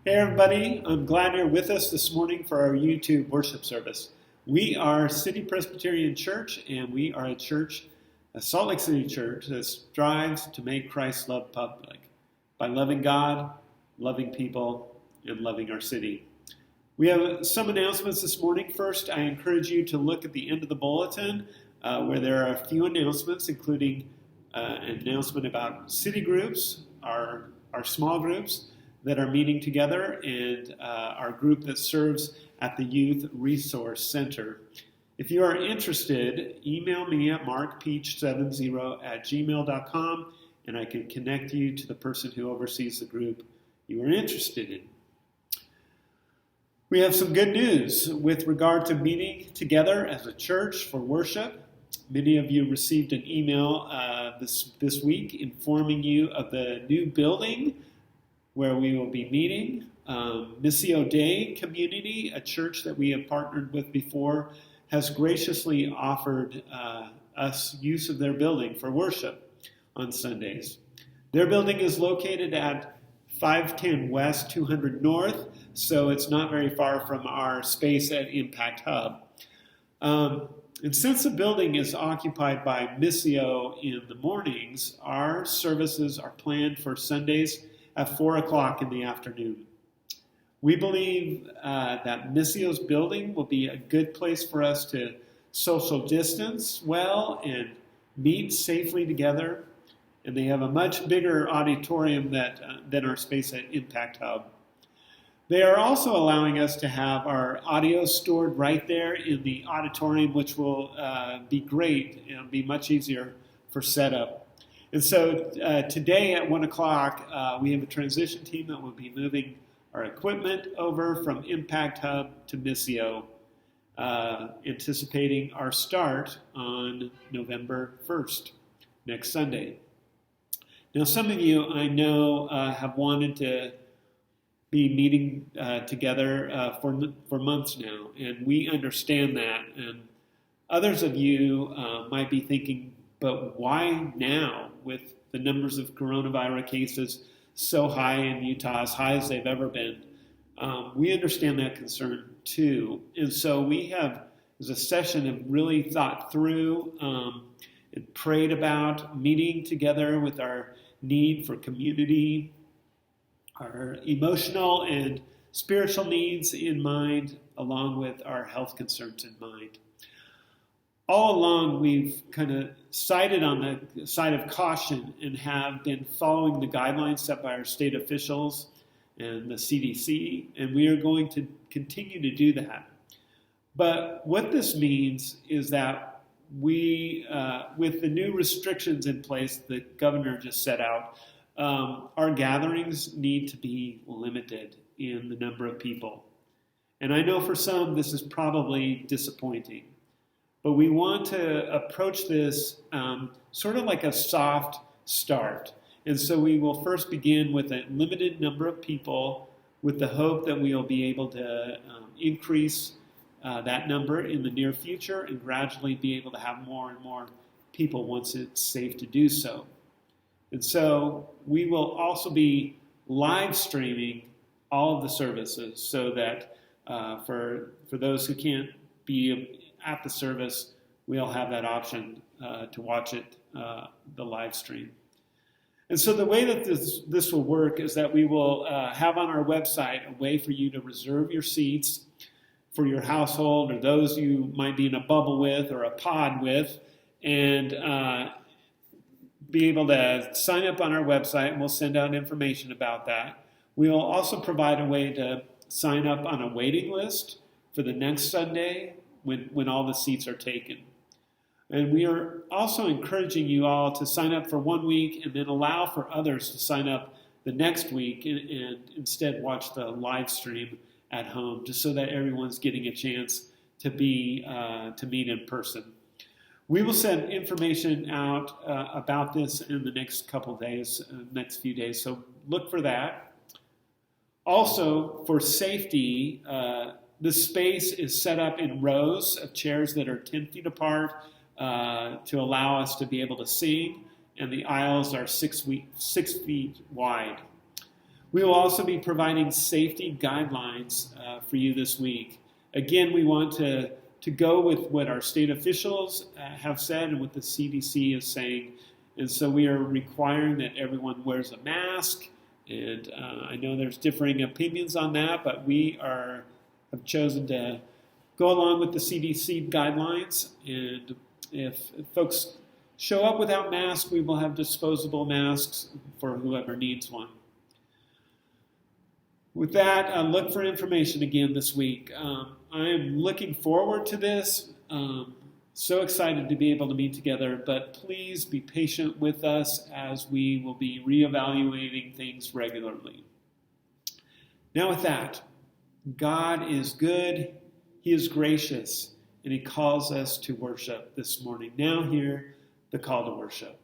Hey everybody, I'm glad you're with us this morning for our YouTube worship service. We are City Presbyterian Church, and we are a church, a Salt Lake City church that strives to make Christ's love public by loving God, loving people, and loving our city. We have some announcements this morning. First, I encourage you to look at the end of the bulletin where there are a few announcements, including an announcement about city groups, our small groups that are meeting together, and our group that serves at the Youth Resource Center. If you are interested, email me at markpeach70@gmail.com, and I can connect you to the person who oversees the group you are interested in. We have some good news with regard to meeting together as a church for worship. Many of you received an email this week informing you of the new building where we will be meeting. Missio Dei Community, a church that we have partnered with before, has graciously offered us use of their building for worship on Sundays. Their building is located at 510 West, 200 North, so it's not very far from our space at Impact Hub. And since the building is occupied by Missio in the mornings, our services are planned for Sundays at 4 o'clock in the afternoon. We believe that Missio's building will be a good place for us to social distance well and meet safely together. And they have a much bigger auditorium than our space at Impact Hub. They are also allowing us to have our audio stored right there in the auditorium, which will be great and be much easier for setup. And so today at 1 o'clock, we have a transition team that will be moving our equipment over from Impact Hub to Missio, anticipating our start on November 1st, next Sunday. Now, some of you I know have wanted to be meeting together for months now, and we understand that. And others of you might be thinking, but why now, with the numbers of coronavirus cases so high in Utah, as high as they've ever been? We understand that concern too. And so we have, as a session, have really thought through and prayed about meeting together with our need for community, our emotional and spiritual needs in mind, along with our health concerns in mind. All along, we've kind of sided on the side of caution and have been following the guidelines set by our state officials and the CDC, and we are going to continue to do that. But what this means is that we, with the new restrictions in place the governor just set out, our gatherings need to be limited in the number of people. And I know for some this is probably disappointing. But we want to approach this sort of like a soft start. And so we will first begin with a limited number of people with the hope that we will be able to increase that number in the near future and gradually be able to have more and more people once it's safe to do so. And so we will also be live streaming all of the services so that for those who can't be at the service, we'll have that option to watch it, the live stream. And so the way that this will work is that we will have on our website a way for you to reserve your seats for your household or those you might be in a bubble with or a pod with, and be able to sign up on our website, and we'll send out information about that. We will also provide a way to sign up on a waiting list for the next Sunday when all the seats are taken. And we are also encouraging you all to sign up for 1 week and then allow for others to sign up the next week and instead watch the live stream at home, just so that everyone's getting a chance to meet in person. We will send information out about this in the next next few days, so look for that. Also, for safety, the space is set up in rows of chairs that are 10 feet apart to allow us to be able to sing, and the aisles are 6 feet wide. We will also be providing safety guidelines for you this week. Again, we want to go with what our state officials have said and what the CDC is saying. And so we are requiring that everyone wears a mask. And I know there's differing opinions on that, but we have chosen to go along with the CDC guidelines. And if folks show up without masks, we will have disposable masks for whoever needs one. With that, look for information again this week. I am looking forward to this. So excited to be able to meet together, but please be patient with us as we will be reevaluating things regularly. Now with that, God is good, He is gracious, and He calls us to worship this morning. Now hear the call to worship.